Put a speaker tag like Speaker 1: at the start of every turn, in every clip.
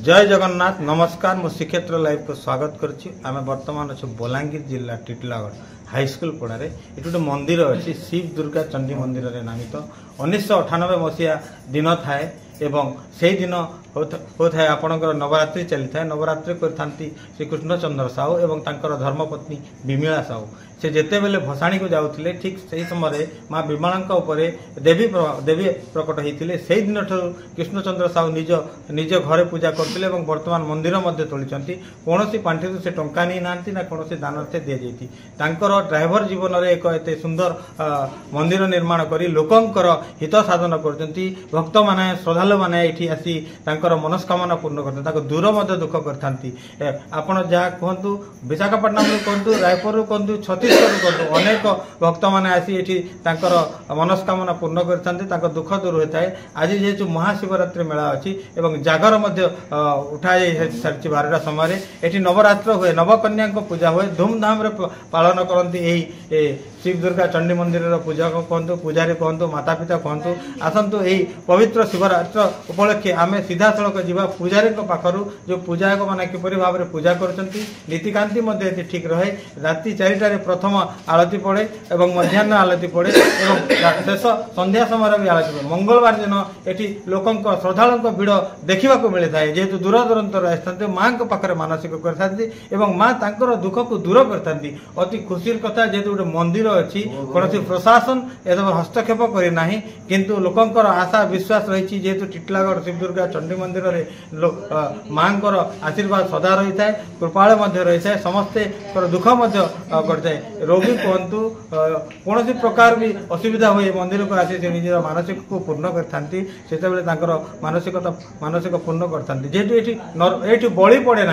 Speaker 1: जय जगन्नाथ नमस्कार मु श्रीक्षेत्र लाइव को स्वागत करुच्ची आम बर्तमान अच्छे बलांगीर जिला टिटलागढ़ हाईस्कूल पड़े ये गोटे मंदिर अच्छी शिव दुर्गा चंडी मंदिर नामित 1998 मसीहा दिन थाए एवं से दिन होता है आपणकर नवरात्रि चली था नवरात्रि करथांती श्री कृष्णचंद्र साहू एवं तांकर धर्मपत्नी विमला साहू से जेते बेले भसाणी को जाउथिले ठीक सही समय माँ विमला उपरे देवी प्रकट होते से दिन कृष्णचंद्र साहू निज घरे पूजा करते वर्तमान मंदिर तोली कौन पांठि से टंका नहीं ना कौन दान से दि जाती ड्राइवर जीवन में एक एत सुंदर मंदिर निर्माण कर लोकंकर हित साधन कर भक्त मैंने श्रद्धालु मैंने ये आसी मनस्कामना पूर्ण करते दूर दुख करते आपड़ जहाँ कहतु विशाखापट्टनम कहतु रायपुर कहतु छत्तीसगढ़ कहतु अनेक भक्त मैंने आसी ये मनस्कामना पूर्ण करते दुख दूर होता है। आज जेहेतु महाशिवरात्रि मेला अच्छी एवं जागर उठा सारी 12टा समय ये नवरात्र हुए नवकन्या पूजा हुए धूमधाम पालन करती शिव दुर्गा चंडी मंदिर पूजा कहतु पूजारी कहतु माता पिता कहतु आसतु यही पवित्र शिवरात्र उपलक्षे आम सीधा सड़क जावा पूजारी पाखर जो पूजायक मैंने किपरि भाव में पूजा करती ठीक रहे राति 4टार प्रथम आलती पड़े और मध्याह्न आलती पड़े और शेष संध्या समय भी आलती पड़े। मंगलवार दिन ये लोक श्रद्धालु भिड़ देखा मिलता है जेहेतु दूर दूरांतर आसते माँ पाखे मानसिक कर माँ तांकर दुख को दूर करती अति खुशी कथा जेहेतु गोटे मंदिर अच्छी कौन प्रशासन एदम हस्तक्षेप करना किंतु लोकंकर आशा विश्वास रही जेहेतु टिटलागढ़ शिव दुर्गा चंडी मंदिर माँ आशीर्वाद सदा रही है कृपाल रही है समस्ते दुख करते रोगी कहतु कौन प्रकार भी असुविधा हुए मंदिर को आसी निज मानसिक को पूर्ण करते मानसिक पूर्ण करते जेहेतु ये बलि पड़े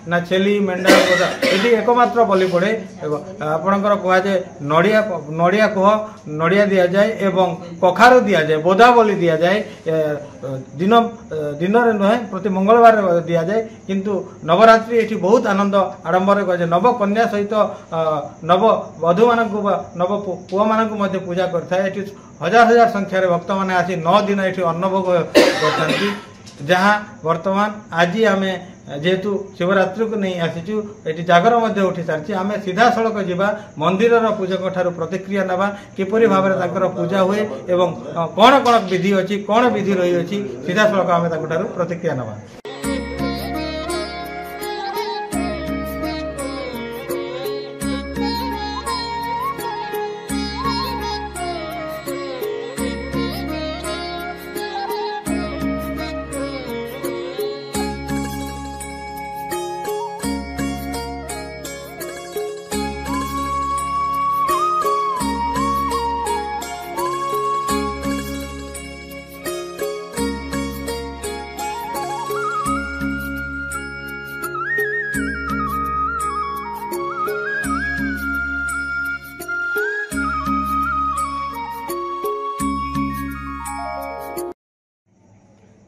Speaker 1: ना छेली मेंढा ये एकमात्र बलि पड़े आपणकर कहुए नड़िया कह नड़िया दि जाए एवं कखारु दि जाए बोधा बलि दि जाए दिन नुहे प्रति मंगलवार दि जाए किंतु नवरात्रि ये बहुत आनंद आडंबर कहुए नव कन्या सहित नव वधु मान नव पुआ मान पूजा करते हजार हजार संख्यार भक्त मैंने आसी 9 दिन ये अन्नभोग करते जहाँ वर्तमान आज आम जेहेतु शिवरात्रि को नहीं आसीचु ये जागर उठी सारी आम सीधा सड़क जावा मंदिर पूजक ठार प्रतिक्रिया नवा किपरि भाव में पूजा हुए एवं कौन कौन विधि अच्छी कौन विधि रही अच्छी सीधा सड़क आम प्रतिक्रिया नवा।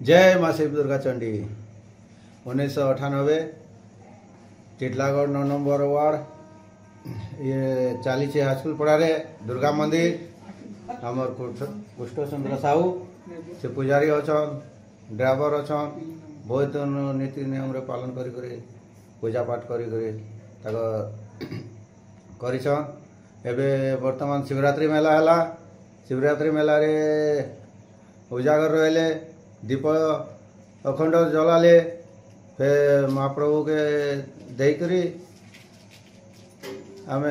Speaker 2: जय माँ शिव दुर्गा चंडी 1998 टिटलागढ़ 9 नंबर वार्ड ये 40 हाईस्कूल पड़ारे दुर्गा मंदिर आमर कृष्णचंद्र साहू से पुजारी अच्छन ड्राइवर अच्छन बहुत नीति नियम रे पालन करी पूजा पाठ करी वर्तमान शिवरात्रि मेला है शिवरात्रि मेला रे उजागर रहे दीप अखंड जलाले फिर महाप्रभु के देकरी आम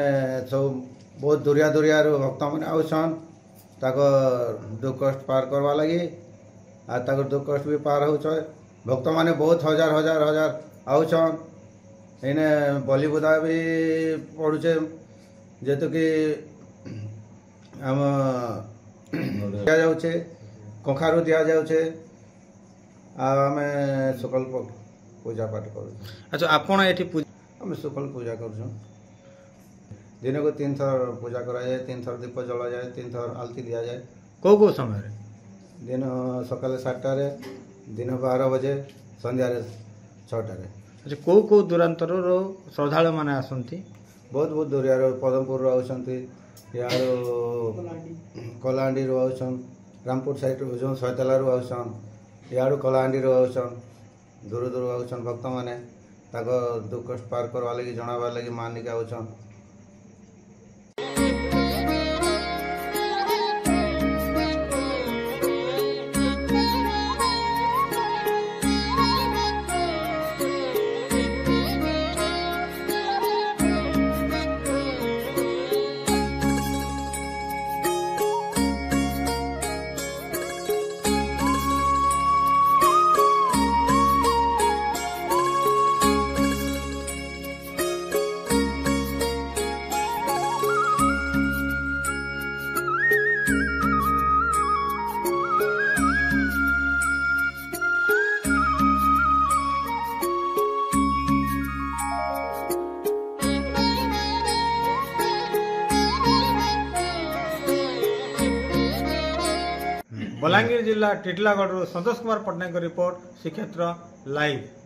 Speaker 2: सब बहुत दूरिया भक्त मैंने आउन दुख कष्ट पार करवा लगी आर दुख कष्ट भी पार हो भक्त मैंने बहुत हजार हजार हजार आउन इने बलि बुधा भी पड़ुचे जेतु कि आम दि जाऊे कखारू दि जाऊे आम सुकल पूजा पाठ कर।
Speaker 1: अच्छा आपन ये
Speaker 2: आम सुकल पूजा कर दिन को 3 थर पूजा कराए 3 थर दीप जला जाए 3 थर आलती दि जाए
Speaker 1: कौ समय
Speaker 2: दिन सकाल 7टार दिन 12 बजे संध्या 6टार।
Speaker 1: अच्छा कौ दूरांतर श्रद्धालु मैंने आसती
Speaker 2: बहुत दूरिया पदमपुर आउंट यार कलाहांडी आउन रामपुर साइड जो सैतला आउन याड़ू कलाहांडी आउन दूर दूर आउछन भक्त मैंने दुख कष्ट पार करवा लगी जनावा लगी मानिक आउछन।
Speaker 1: बलांगीर जिला टिटलागढ़ संतोष कुमार पट्टनायक रिपोर्ट श्रीक्षेत्र लाइव।